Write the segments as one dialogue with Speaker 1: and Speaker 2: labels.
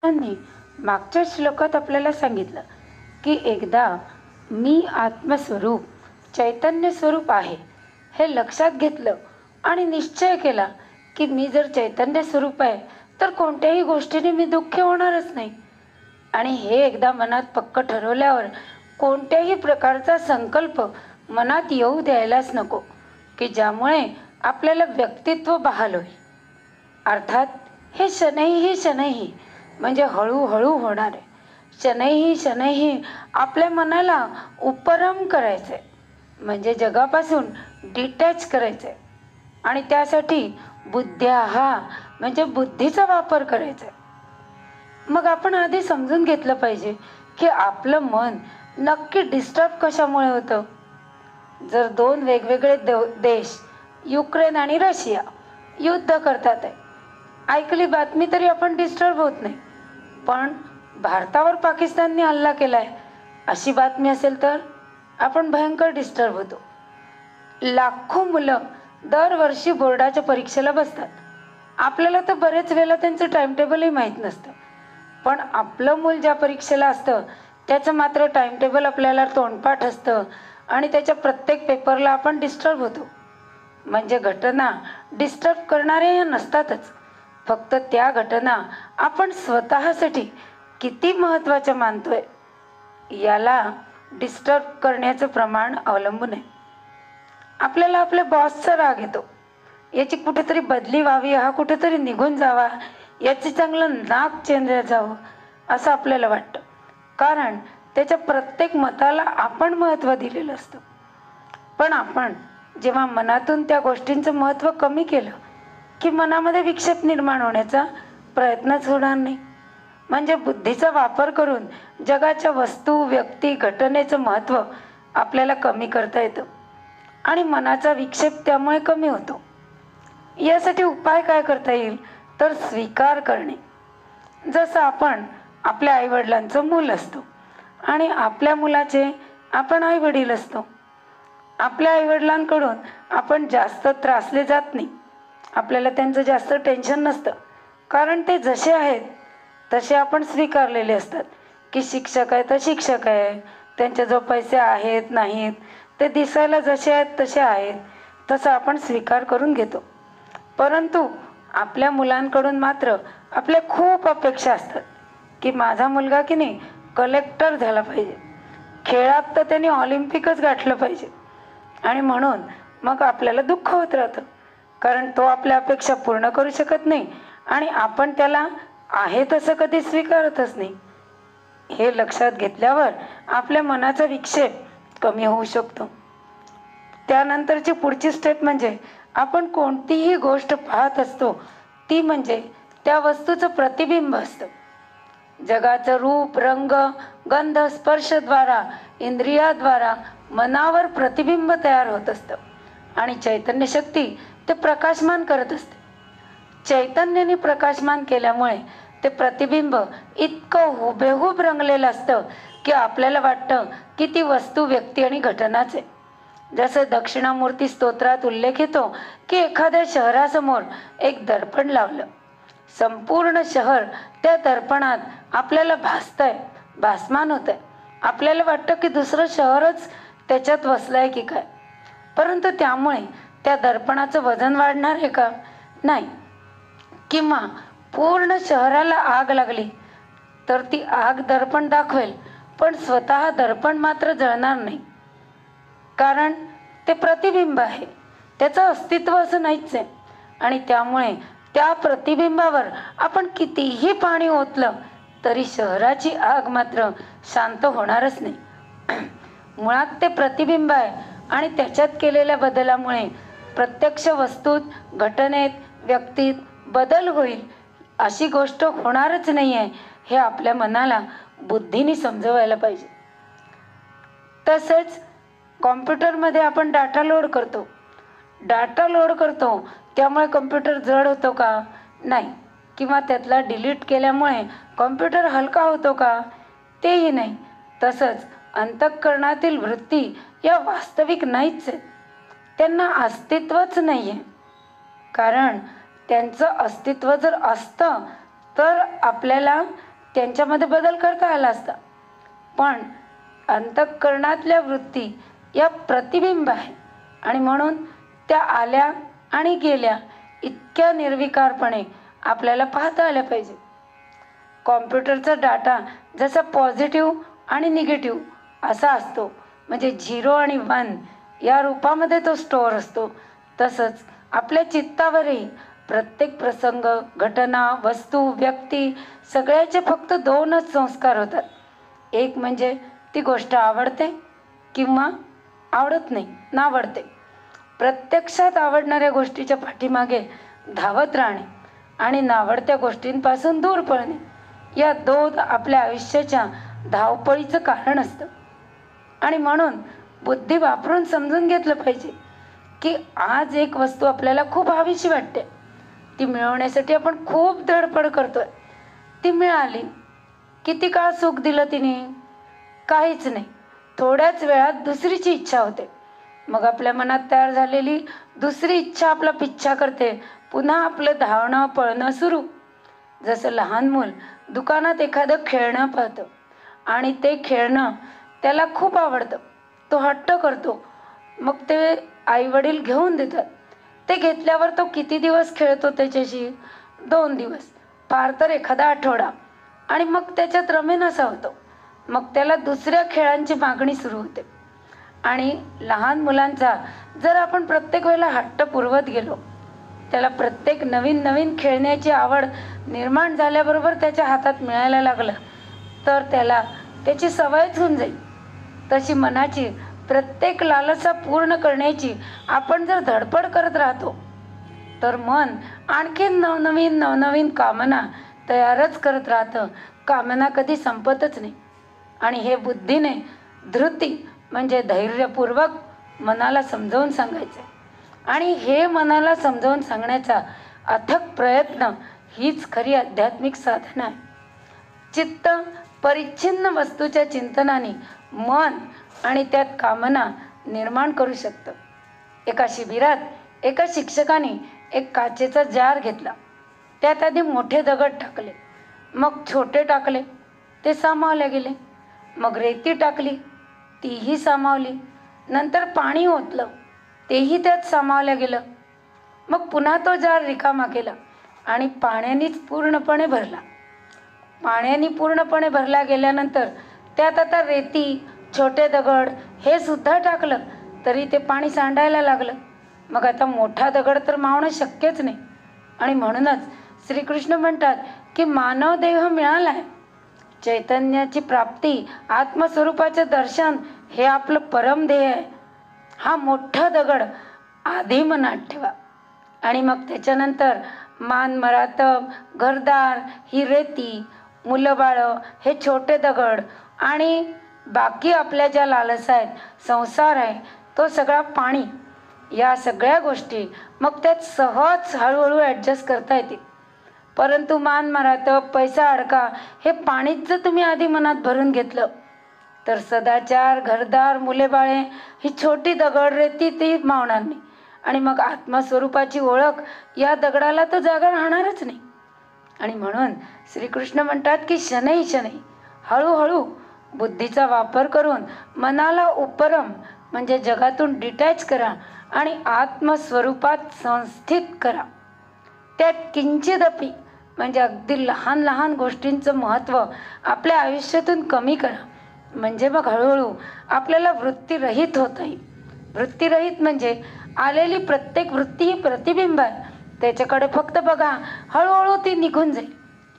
Speaker 1: त्यांनी मागच्या श्लोकात आपल्याला सांगितलं की एकदा मी आत्मस्वरूप चैतन्य स्वरूप आहे हे लक्षात घेतलं आणि निश्चय केला की मी जर चैतन्य स्वरूप आहे तर कोणत्याही गोष्टीने मी दुःखी होणारच नाही. आणि हे एकदा मनात पक्क ठरवल्यावर कोणत्याही प्रकारचा संकल्प मनात येऊ द्यायलाच नको की ज्यामुळे आपल्याला व्यक्तित्व बहाल होईल. अर्थात हे शनैही शनैही म्हणजे हळूहळू होणार आहे. शनैही शनैही आपल्या मनाला उपरम करायचे म्हणजे जगापासून डिटॅच करायचे आणि त्यासाठी बुद्ध्याहा म्हणजे बुद्धीचा वापर करायचा. मग आपण आधी समजून घेतलं पाहिजे की आपलं मन नक्की डिस्टर्ब कशामुळे होतं. जर दोन वेगवेगळे देश युक्रेन आणि रशिया युद्ध करतात आहे, ऐकली बातमी तरी आपण डिस्टर्ब होत नाही. पण भारतावर पाकिस्तानने हल्ला केलाय अशी बातमी असेल तर आपण भयंकर डिस्टर्ब होतो. लाखो मुलं दरवर्षी बोर्डाच्या परीक्षेला बसतात. आपल्याला तर बरेच वेळेला त्यांचं टाईमटेबलही माहीत नसतं. पण आपलं मूल ज्या परीक्षेला असतं त्याचं मात्र टाईमटेबल आपल्याला तोंडपाठ असतं आणि त्याच्या प्रत्येक पेपरला आपण डिस्टर्ब होतो. म्हणजे घटना डिस्टर्ब करणाऱ्या या नसतातच, फक्त त्या घटना आपण स्वतःसाठी किती महत्त्वाच्या मानतोय याला डिस्टर्ब करण्याचं प्रमाण अवलंबून आहे. आपल्याला आपल्या बॉसचा राग येतो, याची कुठेतरी बदली व्हावी, हा कुठेतरी निघून जावा, याचे चांगलं नाक चेंदलं जावं असं आपल्याला वाटतं. कारण त्याच्या प्रत्येक मताला आपण महत्त्व दिलेलं असतं. पण आपण जेव्हा मनातून त्या गोष्टींचं महत्त्व कमी केलं की मनामध्ये विक्षेप निर्माण होण्याचा प्रयत्नच होणार नाही. म्हणजे बुद्धीचा वापर करून जगाच्या वस्तू व्यक्ती घटनेचं महत्त्व आपल्याला कमी करता येतं आणि मनाचा विक्षेप त्यामुळे कमी होतो. यासाठी उपाय काय करता येईल तर स्वीकार करणे. जसं आपण आपल्या आईवडिलांचं मूल असतो आणि आपल्या मुलाचे आपण आईवडील असतो. आपल्या आईवडिलांकडून आपण जास्त त्रासले जात नाही, आपल्याला त्यांचं जास्त टेन्शन नसतं. कारण ते जसे आहेत तसे आपण स्वीकारलेले असतात की शिक्षक आहे तर शिक्षक आहे, त्यांच्याजवळ पैसे आहेत नाहीत, ते दिसायला जसे आहेत तसे आहेत, तसं आपण स्वीकार करून घेतो. परंतु आपल्या मुलांकडून मात्र आपल्या खूप अपेक्षा असतात की माझा मुलगा की नाही कलेक्टर झाला पाहिजे, खेळात तर त्यांनी ऑलिम्पिकच गाठलं पाहिजे. आणि म्हणून मग आपल्याला दुःख होत राहतं कारण तो आपल्या अपेक्षा पूर्ण करू शकत नाही आणि आपण त्याला आहे तसं कधी स्वीकारतच नाही. हे लक्षात घेतल्यावर आपल्या मनाचा विक्षेप कमी होऊ शकतो. त्यानंतरची पुढची स्टेप म्हणजे आपण कोणतीही गोष्ट पाहत असतो ती म्हणजे त्या वस्तूचं प्रतिबिंब असतं. जगाचं रूप रंग गंध स्पर्शद्वारा इंद्रियाद्वारा मनावर प्रतिबिंब तयार होत असतं आणि चैतन्य शक्ती ते प्रकाशमान करत असते. चैतन्याने प्रकाशमान केल्यामुळे ते प्रतिबिंब इतकं हुबेहूब रंगलेलं असतं की आपल्याला वाटतं की ती वस्तू व्यक्ती आणि घटनाच आहे. जसं दक्षिणामूर्ती स्तोत्रात उल्लेख येतो की एखाद्या शहरासमोर एक दर्पण लावलं, संपूर्ण शहर त्या दर्पणात आपल्याला भासतंय, भासमान होतंय. आपल्याला वाटतं की दुसरं शहरच त्याच्यात वसलंय की काय. परंतु त्यामुळे त्या दर्पणाचं वजन वाढणार आहे का? नाही. किंवा पूर्ण शहराला आग लागली तर ती आग दर्पण दाखवेल पण स्वतः दर्पण मात्र जळणार नाही. कारण ते प्रतिबिंब आहे, त्याचं अस्तित्व असं नाहीच आहे. आणि त्यामुळे त्या प्रतिबिंबावर आपण कितीही पाणी ओतलं तरी शहराची आग मात्र शांत होणारच नाही. मुळात ते प्रतिबिंब आहे आणि त्याच्यात केलेल्या बदलामुळे प्रत्यक्ष वस्तूत घटनेत व्यक्तीत बदल होईल अशी गोष्ट होणारच नाही आहे हे आपल्या मनाला बुद्धीने समजवायला पाहिजे. तसेच कॉम्प्युटरमध्ये आपण डाटा लोड करतो त्यामुळे कॉम्प्युटर जड होतो का? नाही. किंवा त्यातला डिलीट केल्यामुळे कॉम्प्युटर हलका होतो का? तेही नाही. तसंच अंतःकरणातील वृत्ती या वास्तविक नाहीच आहेत, त्यांना अस्तित्वच नाही आहे. कारण त्यांचं अस्तित्व जर असतं तर आपल्याला त्यांच्यामध्ये बदल करता आला असता. पण अंतःकरणातल्या वृत्ती या प्रतिबिंब आहे आणि म्हणून त्या आल्या आणि गेल्या इतक्या निर्विकारपणे आपल्याला पाहता आल्या पाहिजे. कॉम्प्युटरचा डाटा जसा पॉझिटिव्ह आणि निगेटिव्ह असा असतो, म्हणजे 0 आणि 1 या रूपामध्ये तो स्टोअर असतो, तसंच आपल्या चित्तावरही प्रत्येक प्रसंग, घटना, वस्तू, व्यक्ती सगळ्याचे फक्त 2च संस्कार होतात. एक म्हणजे ती गोष्ट आवडते किंवा आवडत नाही, नावडते. प्रत्यक्षात आवडणाऱ्या गोष्टीच्या पाठीमागे धावत राहणे आणि नावडत्या गोष्टींपासून दूर पळणे, या 2 आपल्या आयुष्याच्या धावपळीचं कारण असतं. आणि म्हणून बुद्धी वापरून समजून घेतलं पाहिजे की आज एक वस्तू आपल्याला खूप हवीशी वाटते, ती मिळवण्यासाठी आपण खूप धडपड करतोय. ती मिळाली, किती काळ सुख दिलं तिने? काहीच नाही. थोड्याच वेळात दुसरीची इच्छा होते. मग आपल्या मनात तयार झालेली दुसरी इच्छा आपला पिच्छा करते. पुन्हा आपलं धावणं पळणं सुरू. जसं लहान मूल दुकानात एखादं खेळणं पाहतं आणि ते खेळणं त्याला खूप आवडतं, तो हट्ट करतो. मग ते आईवडील घेऊन देतात. ते घेतल्यावर तो किती दिवस खेळतो त्याच्याशी? 2 दिवस, फार तर एखादा आठवडा, आणि मग त्याच्यात रमेनासा होतो. मग त्याला दुसऱ्या खेळांची मागणी सुरू होते. आणि लहान मुलांचा जर आपण प्रत्येक वेळेला हट्ट पुरवत गेलो, त्याला प्रत्येक नवीन नवीन खेळण्याची आवड निर्माण झाल्याबरोबर त्याच्या हातात मिळायला लागलं, तर त्याला त्याची सवयच होऊन जाईल. तशी मनाची प्रत्येक लालसा पूर्ण करण्याची आपण जर धडपड करत राहतो, तर मन आणखीन नवनवीन कामना तयारच करत राहतं. कामना कधी संपतच नाही. आणि हे बुद्धीने धृती म्हणजे धैर्यपूर्वक मनाला समजावून सांगायचं. आणि हे मनाला समजावून सांगण्याचा अथक प्रयत्न हीच खरी आध्यात्मिक साधना आहे. चित्त परिच्छिन्न वस्तूच्या चिंतनाने मन आणि त्यात कामना निर्माण करू शकतं. एका शिबिरात एका शिक्षकाने एक काचेचा जार घेतला. त्यात आधी मोठे दगड टाकले, मग छोटे टाकले, ते सामावले गेले. मग रेती टाकली, तीही सामावली. नंतर पाणी ओतलं, तेही त्यात सामावलं गेलं. मग पुन्हा तो जार रिकामा केला आणि पाण्यानेच पूर्णपणे भरला. पाण्याने पूर्णपणे भरला गेल्यानंतर त्यात आता रेती, छोटे दगड हे सुद्धा टाकलं, तरी ते पाणी सांडायला लागलं. मग आता मोठा दगड तर मावणं शक्यच नाही. आणि म्हणूनच श्रीकृष्ण म्हणतात की मानव देह मिळाला आहे, चैतन्याची प्राप्ती, आत्मस्वरूपाचे दर्शन हे आपलं परम ध्येय आहे. हा मोठा दगड आधी मनात ठेवा आणि मग त्याच्यानंतर मान मरातब, घरदार ही रेती, मुलं बाळं हे छोटे दगड आणि बाकी आपल्या ज्या लालसा आहेत, संसार आहे तो सगळा पाणी, या सगळ्या गोष्टी मग त्यात सहज हळूहळू ॲडजस्ट करता येतील. परंतु मान मरातब, पैसा अडका हे पाणीच जर तुम्ही आधी मनात भरून घेतलं, तर सदाचार, घरदार, मुले बाळे ही छोटी दगड रेती ती मावणार नाही. आणि मग आत्मस्वरूपाची ओळख या दगडाला तर जागा राहणारच नाही. आणि म्हणून श्रीकृष्ण म्हणतात की शनै शनै हळूहळू बुद्धीचा वापर करून मनाला उपरम म्हणजे जगातून डिटॅच करा आणि आत्मस्वरूपात संस्थित करा. त्यात किंचिदपि म्हणजे अगदी लहान लहान गोष्टींचं महत्त्व आपल्या आयुष्यातून कमी करा. म्हणजे मग हळूहळू आपल्याला वृत्तीरहित होता येईल. वृत्तीरहित म्हणजे आलेली प्रत्येक वृत्ती ही प्रतिबिंब आहे, त्याच्याकडे फक्त बघा, हळूहळू ती निघून जाईल.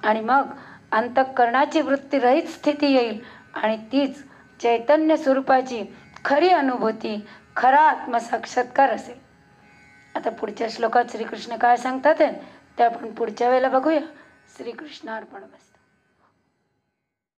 Speaker 1: आणि मग अंतःकरणाची वृत्तीरहित स्थिती येईल आणि तीच चैतन्य स्वरूपाची खरी अनुभूती, खरा आत्मसाक्षात्कार असेल. आता पुढच्या श्लोकात श्रीकृष्ण काय सांगतात ते आपण पुढच्या वेळेला बघूया. श्रीकृष्णार्पणमस्तु.